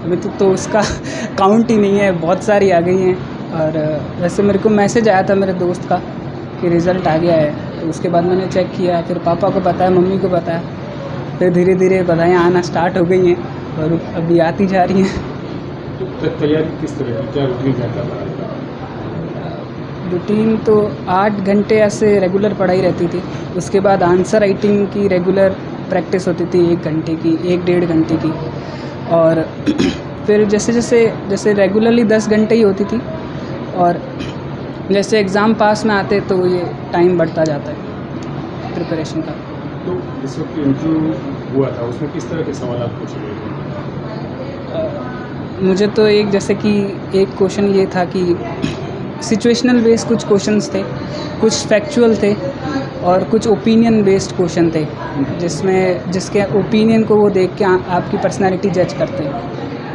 अभी तो उसका काउंट ही नहीं है, बहुत सारी आ गई हैं। और वैसे मेरे को मैसेज आया था मेरे दोस्त का कि रिज़ल्ट आ गया है, तो उसके बाद मैंने चेक किया, फिर पापा को बताया, मम्मी को बताया, फिर धीरे धीरे बधाइयाँ आना स्टार्ट हो गई हैं और अभी आती जा रही हैं। तो तैयारी किस तरह की, क्या रूटीन रहता है? रूटीन तो 8 घंटे ऐसे रेगुलर पढ़ाई रहती थी, उसके बाद आंसर राइटिंग की रेगुलर प्रैक्टिस होती थी 1 घंटे की, 1 डेढ़ घंटे की। और फिर जैसे रेगुलरली 10 घंटे ही होती थी, और जैसे एग्ज़ाम पास में आते तो ये टाइम बढ़ता जाता है प्रिपरेशन का। तो जिस वक्त इंटरव्यू हुआ था उसमें किस तरह के सवाल आप पूछे गए थे? मुझे तो जैसे कि एक क्वेश्चन ये था कि सिचुएशनल बेस्ड कुछ क्वेश्चंस थे, कुछ फैक्चुअल थे और कुछ ओपिनियन बेस्ड क्वेश्चन थे, जिसके ओपिनियन को वो देख के आपकी पर्सनैलिटी जज करते हैं।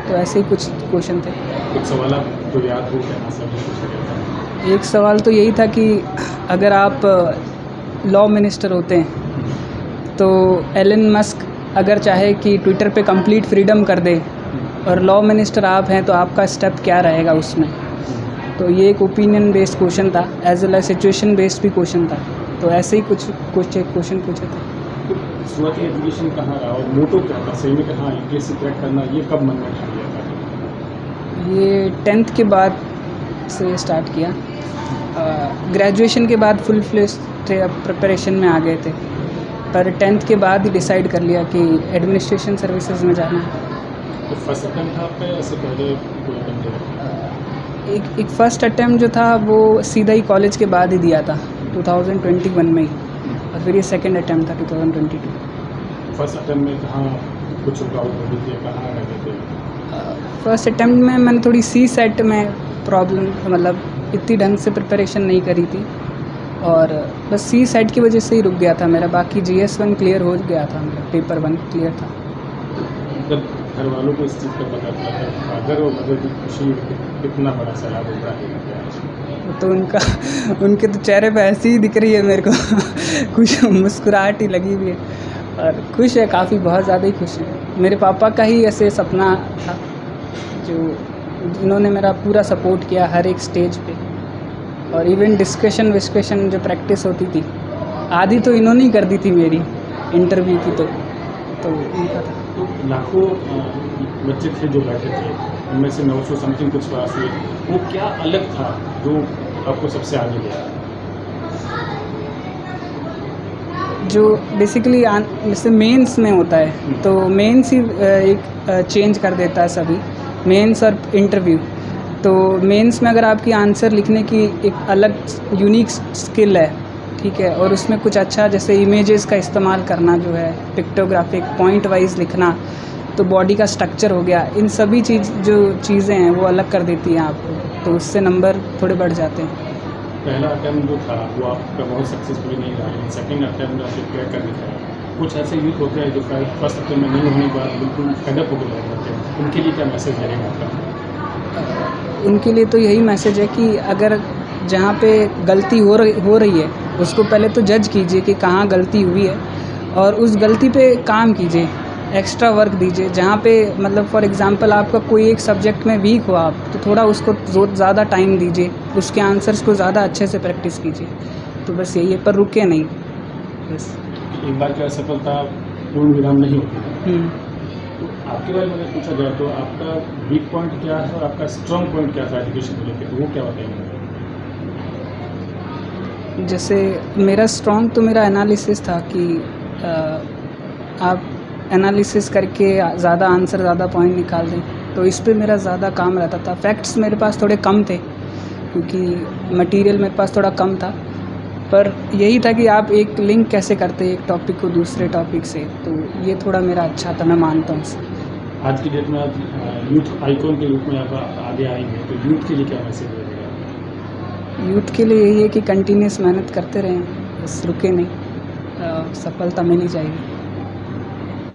तो ऐसे ही कुछ क्वेश्चन थे। कुछ सवाल आपको याद हो क्या आंसर पूछा गया था? एक सवाल तो यही था कि अगर आप लॉ मिनिस्टर होते हैं तो एलन मस्क अगर चाहे कि ट्विटर पे कंप्लीट फ्रीडम कर दे और लॉ मिनिस्टर आप हैं तो आपका स्टेप क्या रहेगा उसमें। तो ये एक ओपिनियन बेस्ड क्वेश्चन था, as well as situation based भी क्वेश्चन था। तो ऐसे ही कुछ क्वेश्चन पूछे थे। तो शुरुआती एजुकेशन कहाँ रहा और मोटो क्या था, सही में कहाँ यूपीएससी क्रैक करना, ये कब मन में ठान लिया था? ये 10th के बाद से स्टार्ट किया। ग्रेजुएशन के बाद फुल फ्लेज थे, अब प्रिपरेशन में आ गए थे, पर 10th के बाद ही डिसाइड कर लिया कि एडमिनिस्ट्रेशन सर्विसेज में जाना है। तो फर्स्ट अटेम्प्ट था आपका या इससे पहले कोई अटेम्प्ट दिया? एक फ़र्स्ट अटैम्प्ट जो था वो सीधा ही कॉलेज के बाद ही दिया था 2021 में ही, और फिर ये सेकंड अटैम्प्ट था 2022। फर्स्ट अटेम्प्ट में कहाँ कुछ रुकावट हो गई थी, कहाँ लगे थे? फर्स्ट अटैम्प्ट में मैंने थोड़ी सी सेट में प्रॉब्लम, मतलब इतनी ढंग से प्रिपरेशन नहीं करी थी, और बस सी सेट की वजह से ही रुक गया था मेरा। बाकी GS1 क्लियर हो गया था, मेरा पेपर 1 क्लियर था। जब घर वालों को इस चीज़ का पता चला था, फादर और मदर की खुशी कितना बड़ा सैलाब होता है? तो उनके तो चेहरे पे ऐसी ही दिख रही है मेरे को कुछ मुस्कुराहट ही लगी हुई है, और खुश है काफ़ी, बहुत ज़्यादा ही खुश है। मेरे पापा का ही ऐसे सपना था, जो इन्होंने मेरा पूरा सपोर्ट किया हर एक स्टेज पे, और इवन डिस्कशन विस्कशन जो प्रैक्टिस होती थी आधी तो इन्होंने ही कर दी थी मेरी इंटरव्यू की। तो उनका था। तो लाखों बच्चे थे जो बैठे थे, उनमें से 900 समथिंग कुछ पास हुए, वो क्या अलग था जो आपको सबसे आगे ले आया? जो बेसिकली जैसे मेंस में होता है तो मेंस ही एक चेंज कर देता है सभी, मेंस और इंटरव्यू। तो मेंस में अगर आपकी आंसर लिखने की एक अलग यूनिक स्किल है, ठीक है, और उसमें कुछ अच्छा जैसे इमेजेस का इस्तेमाल करना, जो है पिक्टोग्राफिक पॉइंट वाइज लिखना, तो बॉडी का स्ट्रक्चर हो गया, इन सभी चीज़ें हैं वो अलग कर देती हैं आपको, तो उससे नंबर थोड़े बढ़ जाते हैं। पहला अटेम्प्ट जो था वो आपका बहुत सक्सेसफुली नहीं रहा, लेकिन सेकेंड अटेम्प्ट आपने क्रैक कर दिखाया। कुछ ऐसे यूथ होते हैं जो फर्स्ट अटेम्प्ट में नहीं होने के बाद बिल्कुल फेडअप होकर रह जाते हैं, उनके लिए क्या मैसेज रहेगा आपका? उनके लिए तो यही मैसेज है कि अगर जहाँ पे गलती हो रही है उसको पहले तो जज कीजिए कि कहाँ गलती हुई है, और उस गलती पे काम कीजिए, एक्स्ट्रा वर्क दीजिए। जहाँ पे मतलब फॉर एग्ज़ाम्पल आपका कोई एक सब्जेक्ट में वीक हो आप, तो थोड़ा उसको ज़्यादा टाइम दीजिए, उसके आंसर्स को ज़्यादा अच्छे से प्रैक्टिस कीजिए। तो बस यही है, पर रुके नहीं बस। एक बार की असफलता पूर्ण विराम नहीं होती। तो आपके बारे में अगर पूछा जाए तो आपका वीक पॉइंट क्या है और आपका स्ट्रॉन्ग पॉइंट क्या था एजुकेशन को लेकर, तो वो क्या बताएंगे? जैसे मेरा स्ट्रॉन्ग तो मेरा एनालिसिस था कि आप एनालिसिस करके ज़्यादा आंसर, ज़्यादा पॉइंट निकाल दें, तो इस पे मेरा ज़्यादा काम रहता था। फैक्ट्स मेरे पास थोड़े कम थे क्योंकि मटेरियल मेरे पास थोड़ा कम था, पर यही था कि आप एक लिंक कैसे करते हैं एक टॉपिक को दूसरे टॉपिक से, तो ये थोड़ा मेरा अच्छा था, मैं मानता हूँ इसे। आज की डेट में आप यूथ आइकॉन के रूप में आप आगे आई हैं, तो यूथ के लिए क्या मैसेज देगा? यूथ के लिए यही है कि कंटिन्यूस मेहनत करते रहें, बस रुके नहीं, सफलता मिल ही जाएगी।